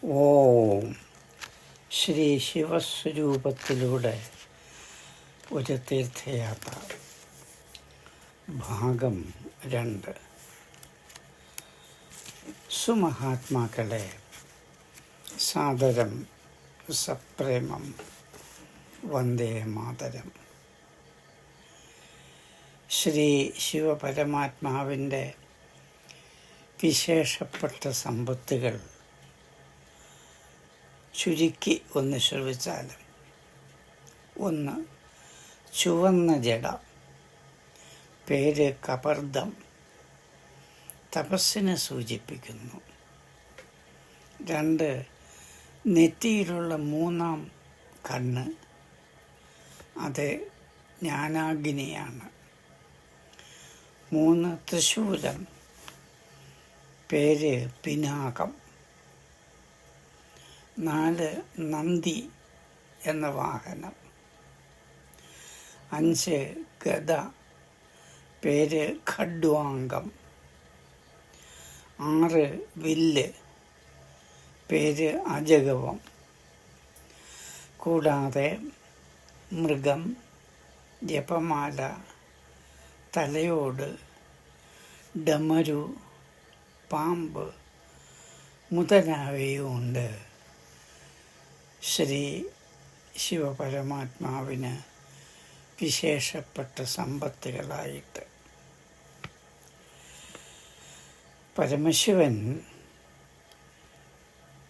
ഓം ശ്രീ ശിവസ്വരൂപത്തിലൂടെ ഒരു തീർത്ഥയാത്ര ഭാഗം 2. സുമഹാത്മാക്കളെ സാദരം സപ്രേമം വന്ദേ മാതരം. ശ്രീ ശിവപരമാത്മാവിൻ്റെ വിശേഷപ്പെട്ട സമ്പത്തുകൾ ചുരുക്കി ഒന്ന് ശ്രവിച്ചാലും, 1. ചുവന്ന ജട, പേര് കപർദം, തപസ്സിനെ സൂചിപ്പിക്കുന്നു. 2. നെറ്റിയിലുള്ള 3-ാം കണ്ണ്, അത് ജ്ഞാനാഗ്നിയാണ്. 3. തൃശൂലം, പേര് പിനാകം. 4. നന്ദി എന്ന വാഹനം. 5. ഗദ, പേര് ഖഡ്വാംഗം. 6. വില്ല്, പേര് അജഗവം. കൂടാതെ മൃഗം, ജപമാല, തലയോട്, ഡമരു, പാമ്പ് മുതലായവയുമുണ്ട്. ശ്രീ ശിവപരമാത്മാവിന് വിശേഷപ്പെട്ട സമ്പത്തുകളായിട്ട്. പരമശിവൻ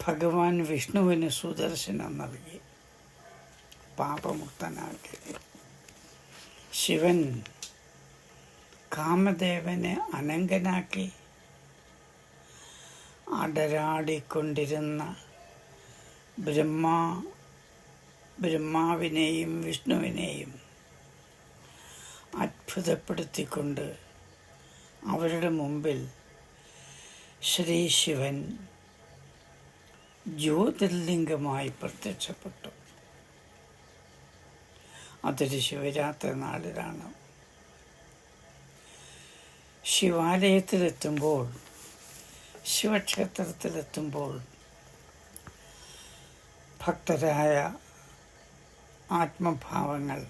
ഭഗവാൻ വിഷ്ണുവിന് സുദർശനം നൽകി, പാപമുക്തനാക്കി. ശിവൻ കാമദേവനെ അനങ്കനാക്കി. അടരാടിക്കൊണ്ടിരുന്ന ബ്രഹ്മാവിനെയും വിഷ്ണുവിനെയും അത്ഭുതപ്പെടുത്തിക്കൊണ്ട് അവരുടെ മുമ്പിൽ ശ്രീ ശിവൻ ജ്യോതിർലിംഗമായി പ്രത്യക്ഷപ്പെട്ടു. അതൊരു ശിവരാത്രി നാളിലാണ്. ശിവാലയത്തിലെത്തുമ്പോൾ, ശിവക്ഷേത്രത്തിലെത്തുമ്പോൾ ഭക്തരായ ആത്മഭാവങ്ങൾ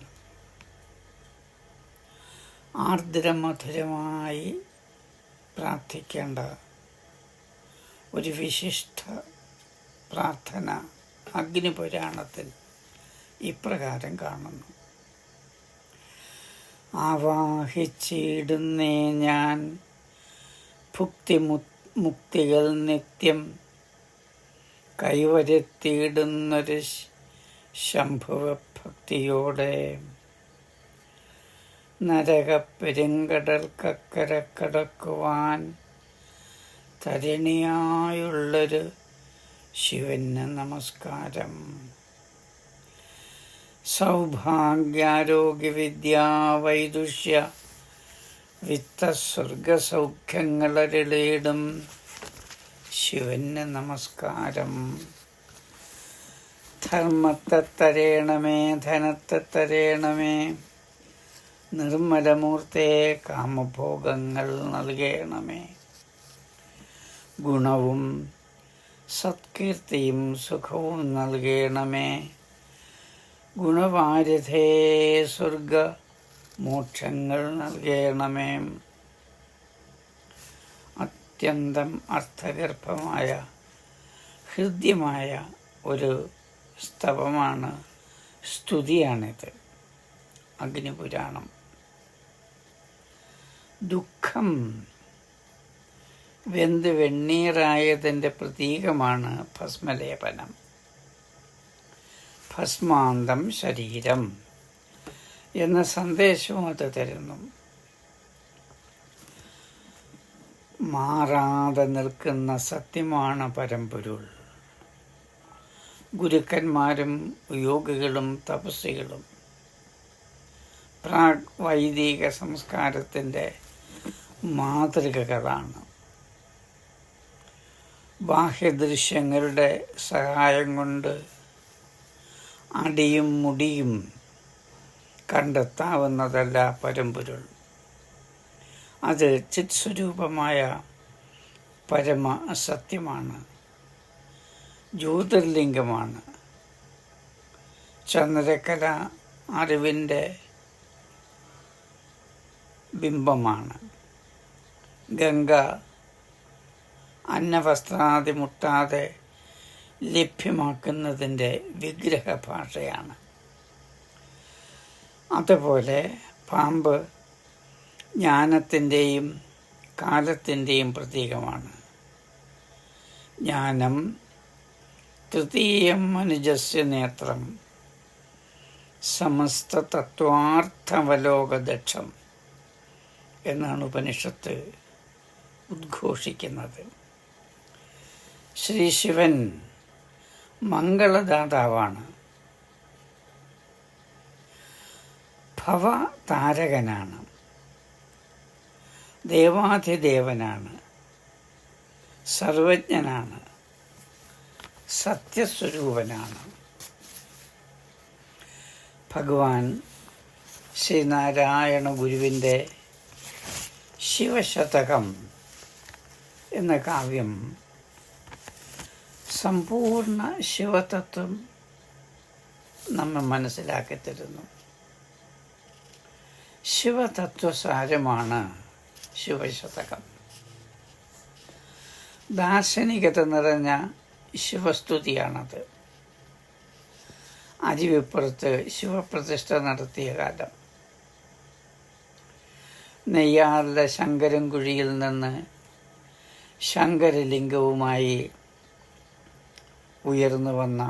ആർദ്രമധുരമായി പ്രാർത്ഥിക്കേണ്ട ഒരു വിശിഷ്ട പ്രാർത്ഥന അഗ്നിപുരാണത്തിൽ ഇപ്രകാരം കാണുന്നു. ആവാഹിച്ചിടുന്നേ ഞാൻ മുക്തികൾ നിത്യം കൈവരുത്തിയിടുന്നൊരു ശംഭുവ ഭക്തിയോടെ. നരകപ്പെരുങ്കടൽ കക്കര കടക്കുവാൻ തരിണിയായുള്ളൊരു ശിവന് നമസ്കാരം. സൗഭാഗ്യാരോഗ്യവിദ്യാ വൈദുഷ്യ വിത്തസ്വർഗസൗഖ്യങ്ങളരിളിടും ശിവന് നമസ്കാരം. ധർമ്മത്തെ തരേണമേ, ധനത്തെ തരേണമേ, നിർമ്മലമൂർത്തേ കാമഭോഗങ്ങൾ നൽകേണമേ. ഗുണവും സത്കീർത്തിയും സുഖവും നൽകേണമേ. ഗുണവാരിധേ സ്വർഗ മോക്ഷങ്ങൾ നൽകേണമേ. അത്യന്തം അർത്ഥഗർഭമായ ഹൃദ്യമായ ഒരു സ്തവമാണ്, സ്തുതിയാണിത്, അഗ്നിപുരാണം. ദുഃഖം വെന്ത് വെണ്ണീറായതിൻ്റെ പ്രതീകമാണ് ഭസ്മലേപനം. ഭസ്മാന്തം ശരീരം എന്ന സന്ദേശവും അത് തരുന്നു. മാറാതെ നിൽക്കുന്ന സത്യമാണ് പരമ്പൊരുൾ. ഗുരുക്കന്മാരും യോഗികളും തപസ്സികളും പ്രാഗ് വൈദിക സംസ്കാരത്തിൻ്റെ മാതൃകകളാണ്. ബാഹ്യദൃശ്യങ്ങളുടെ സഹായം കൊണ്ട് അടിയും മുടിയും കണ്ടെത്താവുന്നതല്ല പരമ്പൊരുൾ. അത് ചിത്സ്വരൂപമായ പരമ സത്യമാണ്. ജ്യോതിർലിംഗമാണ്. ചന്ദ്രകല അറിവിൻ്റെ ബിംബമാണ്. ഗംഗ അന്നവസ്ത്രാദി മുട്ടാതെ ലഭ്യമാക്കുന്നതിൻ്റെ വിഗ്രഹ ഭാഷയാണ്. അതുപോലെ പാമ്പ് ജ്ഞാനത്തിൻ്റെയും കാലത്തിൻ്റെയും പ്രതീകമാണ്. ജ്ഞാനം തൃതീയം മനുജസ്യ നേത്രം സമസ്ത തത്വാർത്ഥവലോകദക്ഷം എന്നാണ് ഉപനിഷത്ത് ഉദ്ഘോഷിക്കുന്നത്. ശ്രീ ശിവൻ മംഗളദാതാവാണ്. ഭവതാരകനാണ്. ദേവാധിദേവനാണ്. സർവജ്ഞനാണ്. സത്യസ്വരൂപനാണ്. ഭഗവാൻ ശ്രീനാരായണ ഗുരുവിൻ്റെ ശിവശതകം എന്ന കാവ്യം സമ്പൂർണ്ണ ശിവതത്വം നമ്മെ മനസ്സിലാക്കി തരുന്നു. ശിവതത്വസാരമാണ് ശിവശതകം. ദാർശനികത നിറഞ്ഞ ശിവസ്തുതിയാണത്. അരിവിപ്പുറത്ത് ശിവപ്രതിഷ്ഠ നടത്തിയ കാലം. നെയ്യാറിലെ ശങ്കരൻകുഴിയിൽ നിന്ന് ശങ്കരലിംഗവുമായി ഉയർന്നു വന്ന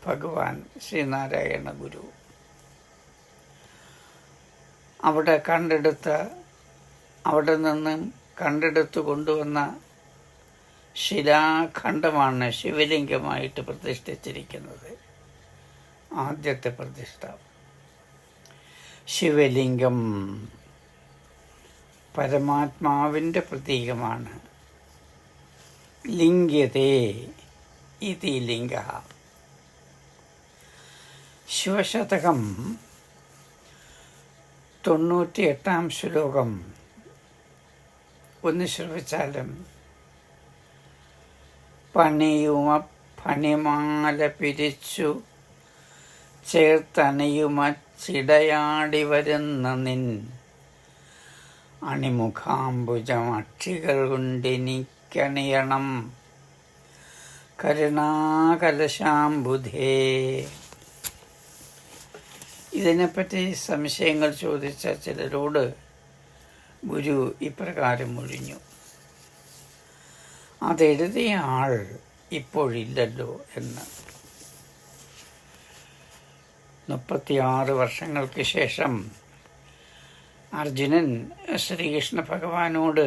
ഭഗവാൻ ശ്രീനാരായണ ഗുരു അവിടെ നിന്ന് കണ്ടെടുത്ത് കൊണ്ടുവന്ന ശിലാഖണ്ഡമാണ് ശിവലിംഗമായിട്ട് പ്രതിഷ്ഠിച്ചിരിക്കുന്നത്. ആദ്യത്തെ പ്രതിഷ്ഠ. ശിവലിംഗം പരമാത്മാവിൻ്റെ പ്രതീകമാണ്. ലിംഗ്യതേ ഇതി ലിംഗ. ശിവശതകം 98-ാം ശ്ലോകം ഒന്ന് ശ്രവിച്ചാലും പണിമാല പിരിച്ചു ചേർത്തണിയുമച്ചിടയാടി വരുന്ന നിൻ അണിമുഖാംബുജം അക്ഷികൾ കൊണ്ടെനിക്കണിയണം കരുണാകലശാംബുധേ. ഇതിനെപ്പറ്റി സംശയങ്ങൾ ചോദിച്ച ചിലരോട് ഗുരു ഇപ്രകാരം ഒഴിഞ്ഞു. അതെഴുതിയ ആൾ ഇപ്പോഴില്ലല്ലോ എന്ന്. 36 വർഷങ്ങൾക്ക് ശേഷം അർജുനൻ ശ്രീകൃഷ്ണ ഭഗവാനോട്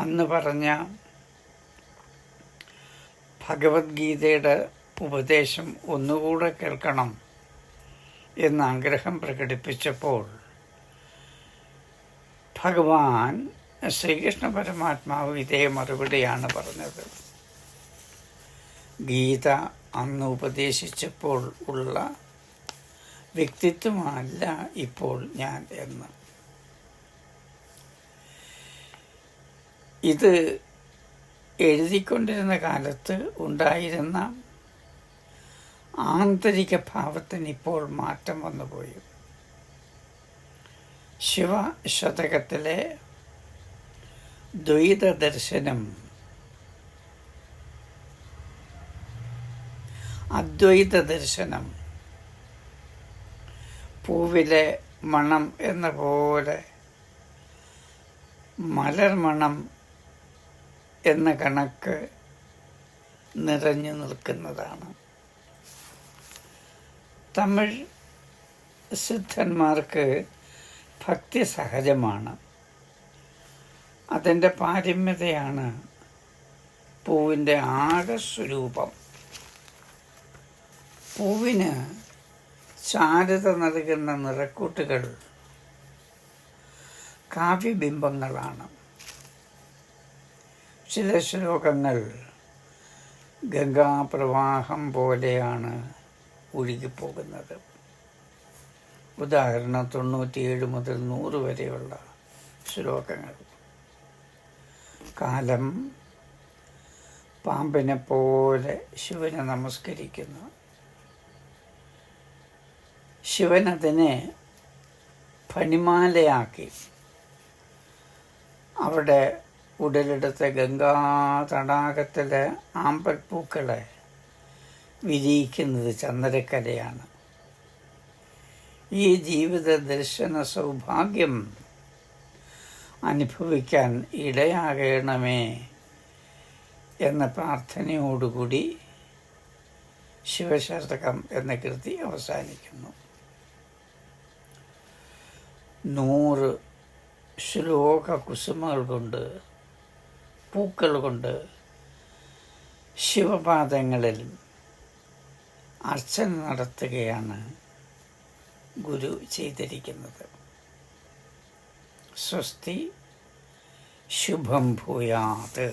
അന്ന് പറഞ്ഞ ഭഗവത്ഗീതയുടെ ഉപദേശം ഒന്നുകൂടെ കേൾക്കണം എന്ന ആഗ്രഹം പ്രകടിപ്പിച്ചപ്പോൾ ഭഗവാൻ ശ്രീകൃഷ്ണ പരമാത്മാവ് ഇതേ മറുപടിയാണ് പറഞ്ഞത്. ഗീത അന്ന് ഉപദേശിച്ചപ്പോൾ ഉള്ള വ്യക്തിത്വമല്ല ഇപ്പോൾ ഞാൻ എന്ന്. ഇത് എഴുതിക്കൊണ്ടിരുന്ന കാലത്ത് ഉണ്ടായിരുന്ന ആന്തരിക ഭാവത്തിന് ഇപ്പോൾ മാറ്റം വന്നുപോയി. ശിവശതകത്തിലെ ദ്വൈത ദർശനം അദ്വൈത ദർശനം പൂവിലെ മണം എന്ന പോലെ മലർമണം എന്ന കണക്ക് നിറഞ്ഞു നിൽക്കുന്നതാണ്. തമിഴ് സിദ്ധന്മാർക്ക് ഭക്തി സഹജമാണ്. അതിൻ്റെ പാരമ്യതയാണ് പൂവിൻ്റെ ആകെ സ്വരൂപം. പൂവിന് ചാരുത നൽകുന്ന നിറക്കൂട്ടുകൾ കാവ്യബിംബങ്ങളാണ്. ചില ശ്ലോകങ്ങൾ ഗംഗാപ്രവാഹം പോലെയാണ് ഒഴുകിപ്പോകുന്നത്. ഉദാഹരണം 97 മുതൽ 100 വരെയുള്ള ശ്ലോകങ്ങൾ. കാലം പാമ്പിനെ പോലെ ശിവനെ നമസ്കരിക്കുന്നു. ശിവൻ അതിനെ പനിമാലയാക്കി അവിടെ ഉടലെടുത്ത ഗംഗാ തടാകത്തിലെ ആമ്പൽപ്പൂക്കളെ വിരിയിക്കുന്നത് ചന്ദ്രക്കലയാണ്. ഈ ജീവിത ദർശന സൗഭാഗ്യം അനുഭവിക്കാൻ ഇടയാകണമേ എന്ന പ്രാർത്ഥനയോടുകൂടി ശിവശതകം എന്ന കൃതി അവസാനിക്കുന്നു. 100 ശ്ലോക കുസുമകൾ കൊണ്ട്, പൂക്കൾ കൊണ്ട് ശിവപാദങ്ങളിൽ അർച്ചന നടത്തുകയാണ് ഗുരു ചെയ്തിരിക്കുന്നത്. സ്വസ്തി, ശുഭം ഭൂയാത്.